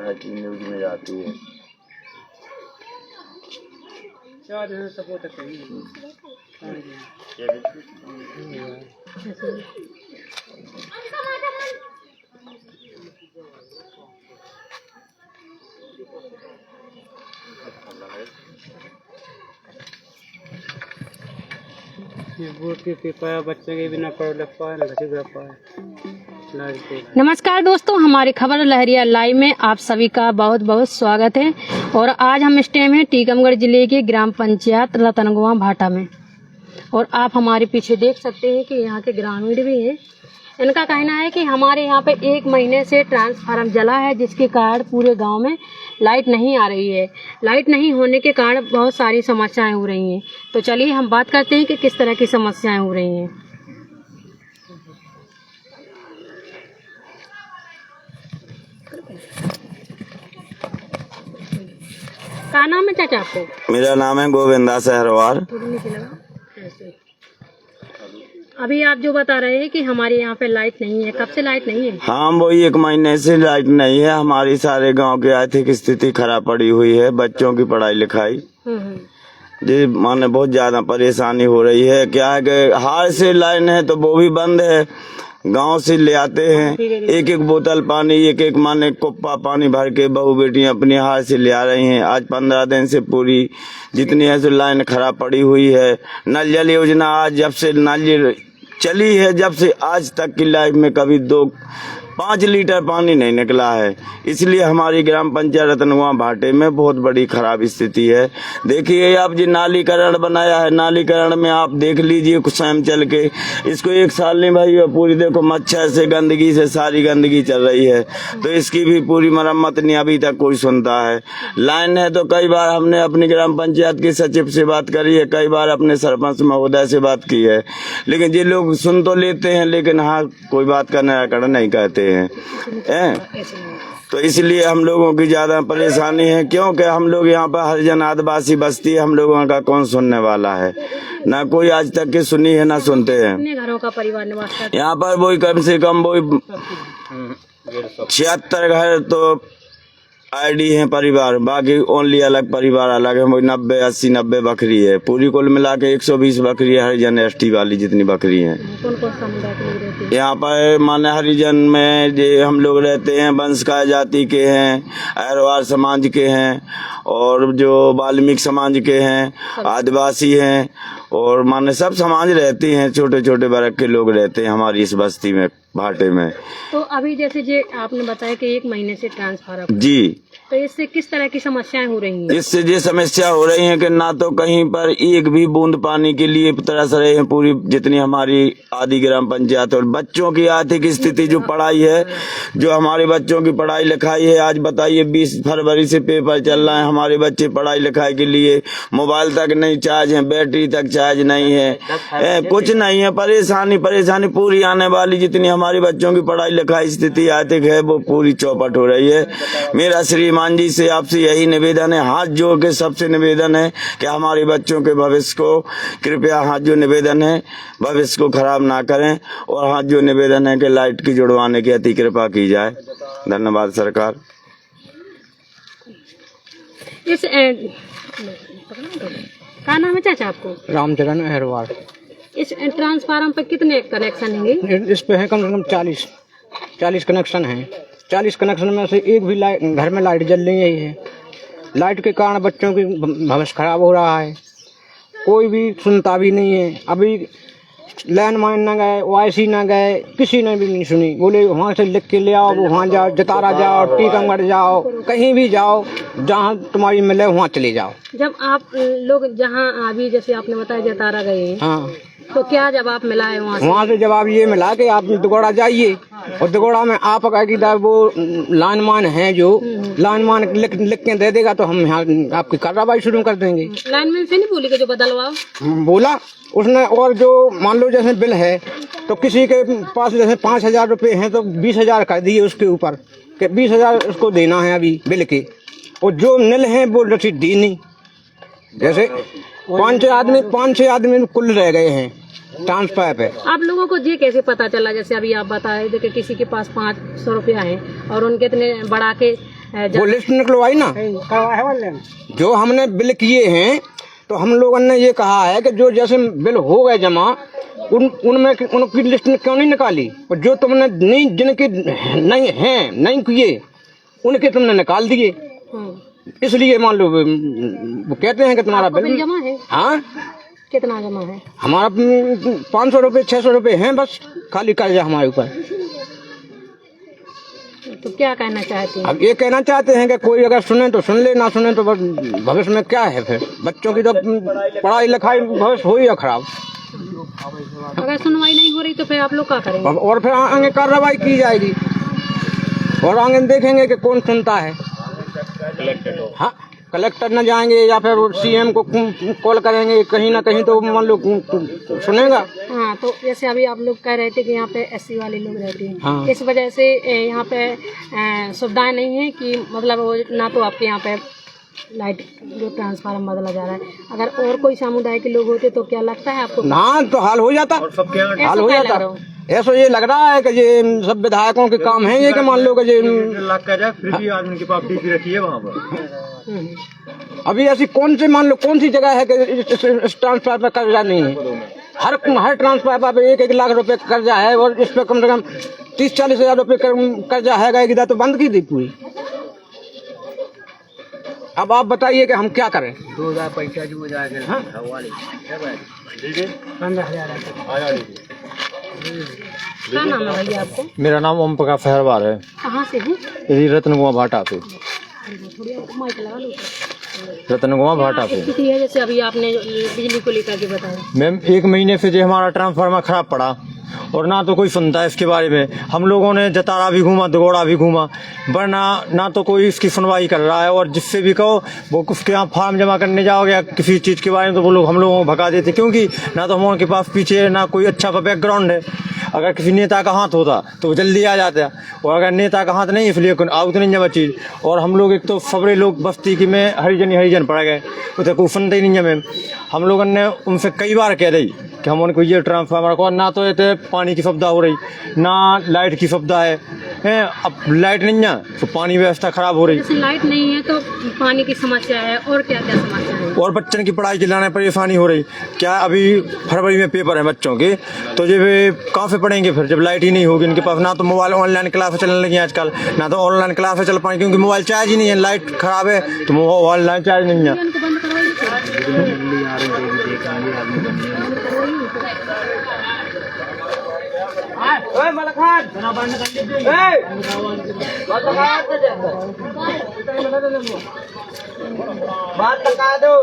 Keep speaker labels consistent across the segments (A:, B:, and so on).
A: हर चीज न्यूज में जाती है।
B: बच्चे के बिना पढ़ लिख पाए ना पाए।
C: नमस्कार दोस्तों, हमारी खबर लहरिया लाइव में आप सभी का बहुत बहुत स्वागत है। और आज हम इस टाइम हैं टीकमगढ़ जिले के ग्राम पंचायत रतनगुआ भाटा में। और आप हमारे पीछे देख सकते हैं कि यहाँ के ग्रामीण भी हैं। इनका कहना है कि हमारे यहाँ पे 1 महीने से ट्रांसफार्मर जला है, जिसके कारण पूरे गांव में लाइट नहीं आ रही है। लाइट नहीं होने के कारण बहुत सारी समस्याएं हो रही हैं। तो चलिए हम बात करते हैं कि किस तरह की समस्याएं हो रही हैं। क्या नाम है चाचा आपको?
A: मेरा नाम है गोविंदा सहरवार।
C: अभी आप जो बता रहे हैं कि हमारे यहाँ पे लाइट नहीं है, कब से लाइट नहीं है?
A: हाँ, वही 1 महीने से लाइट नहीं है। हमारी सारे गांव की आर्थिक स्थिति खराब पड़ी हुई है। बच्चों की पढ़ाई लिखाई जी माने बहुत ज्यादा परेशानी हो रही है। क्या है कि हार से लाइन है तो वो भी बंद है। गांव से ले आते हैं 1-1 बोतल पानी, 1-1 माने कुप्पा पानी भर के बहू बेटियां अपनी हार से ले आ रही हैं। आज 15 दिन से पूरी जितनी है सो लाइन खराब पड़ी हुई है। नल जल योजना आज जब से नल जल चली है, जब से आज तक की लाइफ में कभी 5 लीटर पानी नहीं निकला है। इसलिए हमारी ग्राम पंचायत रतनगुआ भाटे में बहुत बड़ी खराब स्थिति है। देखिए आप जी नालीकरण बनाया है, नालीकरण में आप देख लीजिए कुछ टाइम चल के, इसको 1 साल नहीं भाई, पूरी देखो मच्छर से गंदगी से सारी गंदगी चल रही है। तो इसकी भी पूरी मरम्मत नहीं अभी तक कोई सुनता है। लाइन है तो कई बार हमने अपनी ग्राम पंचायत के सचिव से बात करी है, कई बार अपने सरपंच महोदय से बात की है, लेकिन ये लोग सुन तो लेते हैं लेकिन हाँ कोई बात का निराकरण नहीं कहते हैं। तो इसलिए हम लोगों की ज्यादा परेशानी है, क्योंकि हम लोग यहाँ पर हरिजन आदिवासी बस्ती है। हम लोगों का कौन सुनने वाला है? ना कोई आज तक की सुनी है ना सुनते हैं।
C: कितने घरों का परिवार निवास करता है?
A: यहाँ पर वही कम से कम वही 76 घर तो आईडी है परिवार, बाकी ओनली अलग परिवार अलग है। 90-80-90 बकरी है, पूरी कुल मिला के 120 बकरी है हरिजन एसटी वाली जितनी बकरी हैं।
C: कौन कौन समुदाय के लोग रहते हैं
A: यहाँ पर? माने हरिजन में जो हम लोग रहते हैं वंशकाय जाति के हैं, अहरवार समाज के हैं, और जो वाल्मीकि समाज के हैं, आदिवासी हैं, और माने सब समाज रहते हैं। छोटे छोटे वर्ग के लोग रहते हैं हमारी इस बस्ती में भाटे में।
C: तो अभी जैसे जे आपने बताया कि 1 महीने से ट्रांसफार्मर
A: जी,
C: तो इससे किस तरह की समस्याएं हो रही हैं?
A: इससे ये समस्या हो रही है कि ना तो कहीं पर एक भी बूंद पानी के लिए तरस रहे हैं पूरी जितनी हमारी आदि ग्राम पंचायत। और बच्चों की आर्थिक स्थिति जो पढ़ाई है, जो हमारे बच्चों की पढ़ाई लिखाई है, आज बताइए 20 फरवरी से पेपर चल रहा है। हमारे बच्चे पढ़ाई लिखाई के लिए मोबाइल तक नहीं चार्ज है, बैटरी तक चार्ज नहीं है, कुछ नहीं है। परेशानी पूरी आने वाली जितनी हमारे बच्चों की पढ़ाई लिखाई स्थिति आर्थिक है वो पूरी चौपट हो रही है। मेरा श्रीमान जी से आपसे यही निवेदन है, हाथ जोड़ के सबसे निवेदन है कि हमारे बच्चों के भविष्य को कृपया हाथ जो निवेदन है भविष्य को खराब ना करें, और हाथ जो निवेदन है कि लाइट की जुड़वाने की अति कृपा की जाए। धन्यवाद सरकार।
C: इस क्या नाम है चाचा आपको?
B: रामचरण अहरवार।
C: इस ट्रांसफार्मर पे कितने कनेक्शन हैं?
B: इस पे है कम से कम 40 कनेक्शन हैं। 40 कनेक्शन में से एक भी घर में लाइट जल नहीं है। लाइट के कारण बच्चों की भविष्य खराब हो रहा है, कोई भी सुनता भी नहीं है। अभी लैंडमाइन न गए, वाईसी न गए, किसी ने भी नहीं सुनी। बोले वहाँ से लिख के ले आओ, वहाँ जाओ, जतारा जाओ, टीकमगढ़ जाओ, कहीं भी जाओ, जहाँ तुम्हारी मिले वहाँ चले जाओ।
C: जब आप लोग जहाँ अभी जैसे आपने बताया जतारा गए,
B: हाँ,
C: तो क्या जवाब मिला है वहाँ
B: से जवाब ये मिला कि आप दगोड़ा जाइए, और दगोड़ा में आप वो लाइनमैन है जो लाइनमैन लिख के दे देगा तो हम यहाँ आपकी कार्रवाई शुरू कर देंगे।
C: लाइनमैन से नहीं बोली कि जो बदलवाओ
B: बोला उसने। और जो मान लो जैसे बिल है तो किसी के पास जैसे 5,000 रुपये हैं तो 20,000 कर दिए उसके ऊपर कि 20,000 उसको देना है अभी बिल के, और जो निल है वो रसीद दी नहीं। जैसे 5-6 आदमी कुल रह गए हैं ट्रांसफर पे।
C: आप लोगों को ये कैसे पता चला? जैसे अभी आप बता रहे थे कि किसी के पास 500 रुपया है और उनके इतने बढ़ा के
B: वो लिस्ट निकलवाई ना, जो हमने बिल किए हैं, तो हम लोगों ने ये कहा है कि जो जैसे बिल हो गए जमा, उनमें उनकी लिस्ट क्यों नहीं निकाली, और जो तुमने नहीं, जिनके नहीं हैं, नहीं किए, उनके तुमने निकाल दिए। इसलिए मान लो वो कहते हैं कि तुम्हारा बिल
C: जमा है।
B: हाँ,
C: कितना जमा है?
B: हमारा 500 रुपये 600 रुपये हैं, बस खाली कर्जा हमारे ऊपर।
C: तो क्या कहना चाहते हैं?
B: अब ये कहना चाहते हैं कि कोई अगर सुने तो सुन ले, ना सुने तो बस भविष्य में क्या है, फिर बच्चों की तो पढ़ाई लिखाई भविष्य हो या खराब।
C: अगर सुनवाई नहीं हो रही तो फिर आप लोग क्या करेंगे?
B: और फिर आगे कार्रवाई की जाएगी, और आगे देखेंगे कि कौन सुनता है। हाँ, कलेक्टर न जाएंगे या फिर सीएम को कॉल करेंगे, कहीं ना कहीं तो मान लो सुनेगा।
C: हाँ, तो जैसे अभी आप लोग कह रहे थे कि यहाँ पे एससी वाले लोग रहते हैं।
B: हाँ।
C: इस वजह से यहाँ पे सुविधाएं नहीं है कि मतलब वो ना तो आपके यहाँ पे लाइट जो ट्रांसफार्मर बदला जा रहा है, अगर और कोई समुदाय के लोग होते तो क्या लगता है आपको?
B: ना तो हाल हो जाता, हाल हो जाता। ऐसा ये लग रहा है कि ये सब विधायकों के काम है ये, कि मान लो कि ये
D: फिर भी आदमी के पास डीपी रखी है वहाँ पर।
B: अभी ऐसी कौन सी, मान लो कौन सी जगह है कि इस ट्रांसफर पर कर्जा नहीं है? हर ट्रांसफर पर 1-1 लाख रुपए कर्जा है, और इस पर कम से कम 30-40 हजार रुपए कर्जा है। गए तो बंद की दी पूरी। अब आप बताइए कि हम क्या करें?
D: 2000 पैसा जो हो जाएगा।
B: हाँ?
D: ठीक है,
C: 15,000। क्या नाम है भैया आपको?
D: मेरा नाम ओम प्रकाश फहरवार है,
C: कहाँ से है?
D: यदि रत्नकुमार भाटा पे,
C: माइक लगा लो।
D: रत्नकुमार भाटा पे।
C: स्थिति है जैसे अभी आपने बिजली को लेकर के बताया।
D: मैम 1 महीने से जो हमारा ट्रांसफार्मर खराब पड़ा, और ना तो कोई सुनता है इसके बारे में। हम लोगों ने जतारा भी घूमा, दगोड़ा भी घूमा, वरना ना तो कोई इसकी सुनवाई कर रहा है। और जिससे भी कहो वो उसके यहाँ फार्म जमा करने जाओगे या किसी चीज़ के बारे में, तो वो लोग हम लोगों को भगा देते, क्योंकि ना तो हम उनके पास पीछे ना कोई अच्छा बैकग्राउंड है। अगर किसी नेता का हाथ होता तो वो जल्दी आ जाता, और अगर नेता का हाथ नहीं, इसलिए आउत नहीं जमा चीज़। और हम लोग एक तो सबरे लोग बस्ती की में हरिजन पड़ गए, उसे कोई सुनते ही नहीं है। मैम हम लोगों ने उनसे कई बार कह दी कि हम उनको ये ट्रांसफार्मर को, ना तो ये पानी की सुविधा हो रही, ना लाइट की सुविधा है। अब लाइट नहीं है तो पानी व्यवस्था खराब हो रही।
C: जैसे लाइट नहीं है तो पानी की समस्या है, और क्या क्या समस्या है?
D: और बच्चों की पढ़ाई के लाने परेशानी हो रही। क्या अभी फरवरी में पेपर है बच्चों के, तो जब कहाँ से पढ़ेंगे फिर जब लाइट ही नहीं होगी इनके पास? ना तो मोबाइल ऑनलाइन क्लास चलने लगी आजकल, ना तो ऑनलाइन क्लास चल पाएंगे, क्योंकि मोबाइल चार्ज ही नहीं है, लाइट खराब है तो ऑनलाइन चार्ज नहीं है।
C: उनको बंद करवाइए।
B: बात बता दो।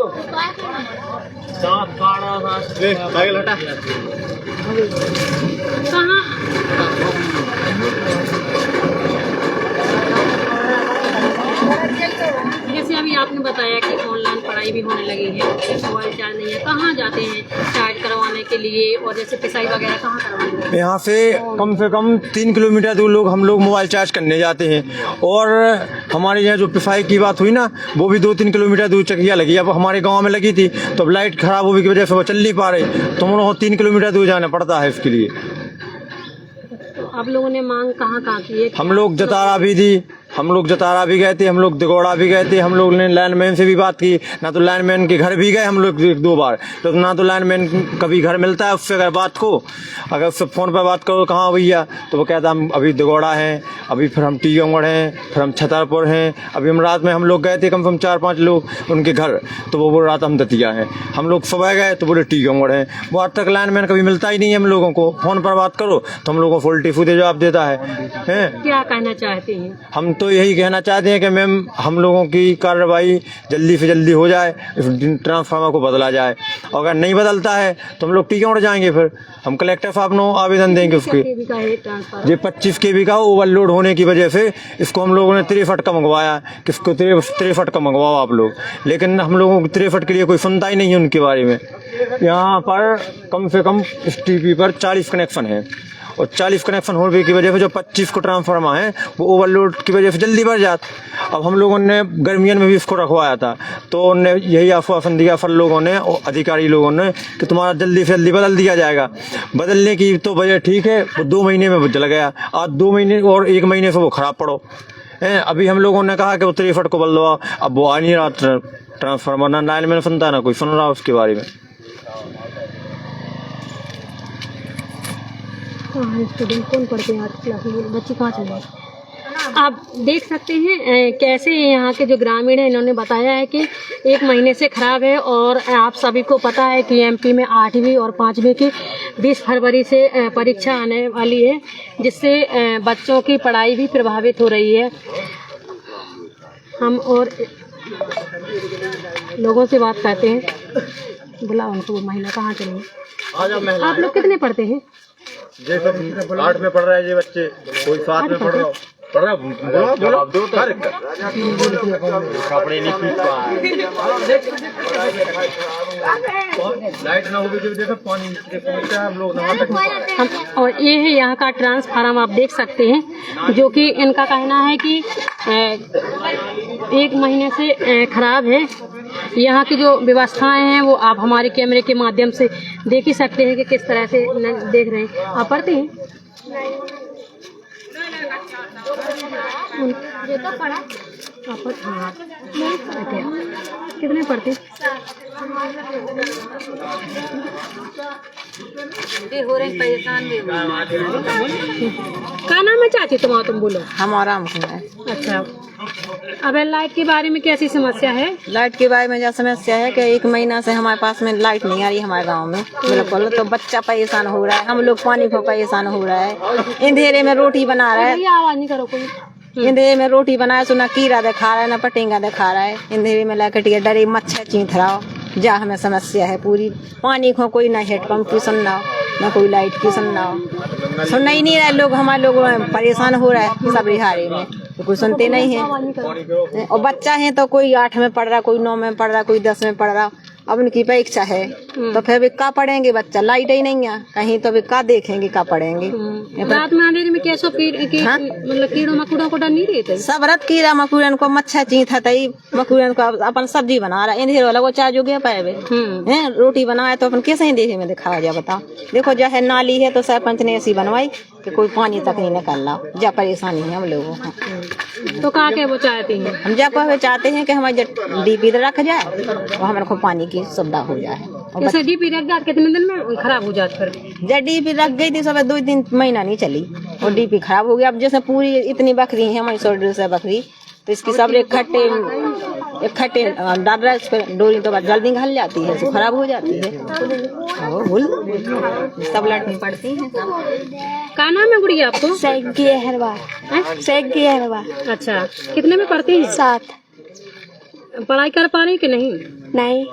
C: जैसे अभी आपने बताया कि ऑनलाइन पढ़ाई भी होने लगी है, मोबाइल चार्ज नहीं है, कहाँ जाते हैं चार्ज करवाने के लिए? और जैसे पिसाई वगैरह कहाँ करवाने?
D: यहाँ से कम 3 किलोमीटर दूर हम लोग मोबाइल चार्ज करने जाते हैं। और हमारे यहाँ जो पिसाई की बात हुई ना, वो भी 2-3 किलोमीटर दूर चकिया लगी। अब हमारे गांव में लगी थी, तो अब लाइट खराब होने की वजह से वो चल नहीं पा रही, तो हम लोगों को 3 किलोमीटर दूर जाना पड़ता है इसके लिए।
C: आप लोगों ने मांग कहाँ की है?
D: हम लोग जतारा भी दी, हम लोग जतारा भी गए थे, हम लोग दगोड़ा भी गए थे, हम लोग ने लाइनमैन से भी बात की, ना तो लाइनमैन के घर भी गए हम लोग 1-2 बार, तो ना तो लाइनमैन कभी घर मिलता है उससे। अगर बात को अगर उससे फ़ोन पर बात करो कहाँ भैया, तो वो कहता हम अभी दगोड़ा हैं, अभी फिर हम टीकमगढ़ हैं, फिर हम छतरपुर हैं। अभी हम रात में हम लोग गए थे कम से कम 4-5 लोग उनके घर, तो वो बोल रहा था हम दतिया हैं। हम लोग सुबह गए तो बोले टीकमगढ़ हैं। वो आज तक लाइनमैन कभी मिलता ही नहीं है हम लोगों को। फ़ोन पर बात करो तो हम लोगों को उल्टी सीधे जवाब देता है।
C: क्या कहना चाहते हैं?
D: हम तो यही कहना चाहते हैं कि मैम हम लोगों की कार्रवाई जल्दी से जल्दी हो जाए, इस ट्रांसफार्मर को बदला जाए। और अगर नहीं बदलता है तो हम लोग टीकमगढ़ जाएंगे, फिर हम कलेक्टर साहब को आवेदन देंगे उसके। ये 25 kV का ओवरलोड होने की वजह से इसको हम लोगों ने 63 का मंगवाया। किसको 63 का मंगवाओ आप लोग, लेकिन हम लोगों को 63 के लिए कोई सुनता ही नहीं है उनके बारे में। यहाँ पर कम से कम इस टीपी पर 40 कनेक्शन है, और 40 कनेक्शन होने की वजह से जो 25 को ट्रांसफार्मर है वो ओवरलोड की वजह से जल्दी बढ़ जाता। अब हम लोगों ने गर्मियों में भी इसको रखवाया था, तो उन्होंने यही आश्वासन दिया फिर लोगों ने और अधिकारी लोगों ने कि तुम्हारा जल्दी से जल्दी बदल दिया जाएगा। बदलने की तो वजह ठीक है, वो 2 महीने में जल गया। आज 2 महीने और 1 महीने से वो ख़राब पड़ो, अभी हम लोगों ने कहा कि वो 63 को बदलवाओ, अब वो आ नहीं रहा ट्रांसफार्मर, ना लाइन मैन सुनता है ना कोई सुन रहा उसके बारे में।
C: स्टूडेंट कौन पढ़ते हैं आज क्लास में, बच्चे कहाँ चले गए? आप देख सकते हैं कैसे यहाँ के जो ग्रामीण हैं इन्होंने बताया है कि 1 महीने से ख़राब है। और आप सभी को पता है कि एमपी में 8वीं और 5वीं की 20 फरवरी से परीक्षा आने वाली है, जिससे बच्चों की पढ़ाई भी प्रभावित हो रही है। हम और लोगों से बात करते हैं, बुला उनको, वो महिला कहाँ चलेंगे। आप लोग कितने पढ़ते हैं?
D: जैसे 8 में पढ़ रहा है ये बच्चे, कोई 7 में पढ़ रहा हो, पढ़ रहा कपड़े नहीं खींच पा लाइट ना होगी जो देखो पानी हम लोग
C: हम, और ये है यहाँ का ट्रांसफार्म, आप देख सकते हैं, जो कि इनका कहना है कि 1 महीने से खराब है। यहाँ की जो व्यवस्थाएं हैं वो आप हमारे कैमरे के माध्यम से देख ही सकते हैं कि किस तरह से देख रहे हैं। आप पढ़ते हैं? ये तो पढ़ा आप? हाँ, कितने पढ़ते? हो रहे परेशान भी। क्या नाम है चाची तुम्हारा? तुम बोलो।
E: हमारा है।
C: अच्छा, अब लाइट के बारे में कैसी समस्या है?
E: लाइट के बारे में जो समस्या है कि 1 महीना से हमारे पास में लाइट नहीं आ रही हमारे गांव में बिल्कुल। तो बच्चा परेशान हो रहा है, हम लोग पानी को परेशान हो रहा है। अंधेरे में रोटी बना रहा है,
C: आवाज नहीं करो कोई।
E: अंधेरे में रोटी बनाए सो ना कीड़ा दिखा रहा है ना पटेंगा दिखा रहा है। अंधेरे में लाकटिया डरे मच्छर चींथ रहा जा, हमें समस्या है पूरी। पानी को कोई ना हेडपम्प की सुनना ना कोई लाइट की सुनना सुनना ही नहीं रहा लोग। हमारे लोग परेशान हो रहा है सब रिहारे में, तो कोई सुनते नहीं है। और बच्चा है तो कोई 8 में पढ़ रहा, कोई 9 में पढ़ रहा, कोई 10 में पढ़ रहा। अब उनकी परीक्षा है तो फिर भी का पढ़ेंगे बच्चा, लाइट ही नहीं है कहीं तो भी का देखेंगे का पढ़ेंगे।
C: रात में अंधेरे में कैसो मतलब कीड़ों मकोड़ों को डर नहीं रहते?
E: सब रत कीड़ा मकोड़न को मच्छर चींथ है, मकोड़न को अपन सब्जी बना रहा है अंधेरे वाला वो चार जो गया पाए हैं रोटी बनाए तो अपन कैसे ही देखे में दिखावा जा बताओ। देखो जो है नाली है तो सरपंच ने ऐसी बनवाई कि कोई पानी तक नहीं निकलना, जा परेशानी है हम लोगों को।
C: तो कहा के वो चाहते हैं?
E: हम जा को चाहते हैं कि हमारे डीपी रख जाए और हमारे को पानी की सुविधा हो जाए।
C: जैसे डीपी रख जाए कितने दिन में खराब हो जाती? फिर
E: जब डीपी रख गई थी सब 2-3 महीना नहीं चली और डीपी खराब हो गया। अब जैसे पूरी इतनी बकरी है हमारी 100 बकरी, तो इसकी सब इकट्ठे डाल रहा है इस पर डोरी, तो जल्दी घल जाती है तो खराब हो जाती है। सब लड़नी पड़ती है।
C: क्या नाम है गुड़िया आपको?
E: सैगी हरवा।
C: अच्छा, कितने में पढ़ती हैं?
E: 7।
C: पढ़ाई कर पा रही कि नहीं?
E: नहीं,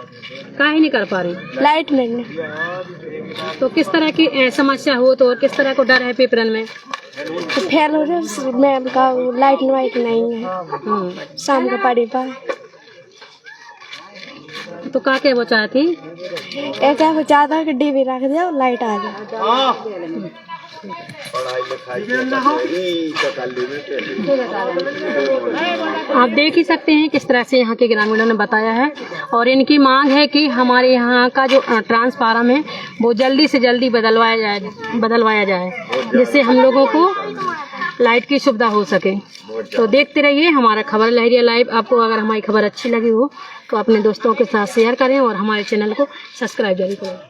C: काहे नहीं कर पा रही?
E: लाइट नहीं।
C: तो किस तरह की समस्या हो तो और किस तरह को डर है पेपरन में?
E: तो फेल हो रहा मैम का, लाइट वाइट नहीं है, शाम को पढ़ी पाए।
C: तो का के वो चाहती?
E: ऐसा वो चाहता है कि डीवी रख दे और लाइट आ जाए।
C: आप देख ही सकते हैं किस तरह से यहाँ के ग्रामीणों ने बताया है। और इनकी मांग है कि हमारे यहाँ का जो ट्रांसफार्म है वो जल्दी से जल्दी बदलवाया जाए जिससे हम लोगों को लाइट की सुविधा हो सके। तो देखते रहिए हमारा खबर लहरिया लाइव। आपको अगर हमारी खबर अच्छी लगी हो तो अपने दोस्तों के साथ शेयर करें और हमारे चैनल को सब्सक्राइब जरूर करें।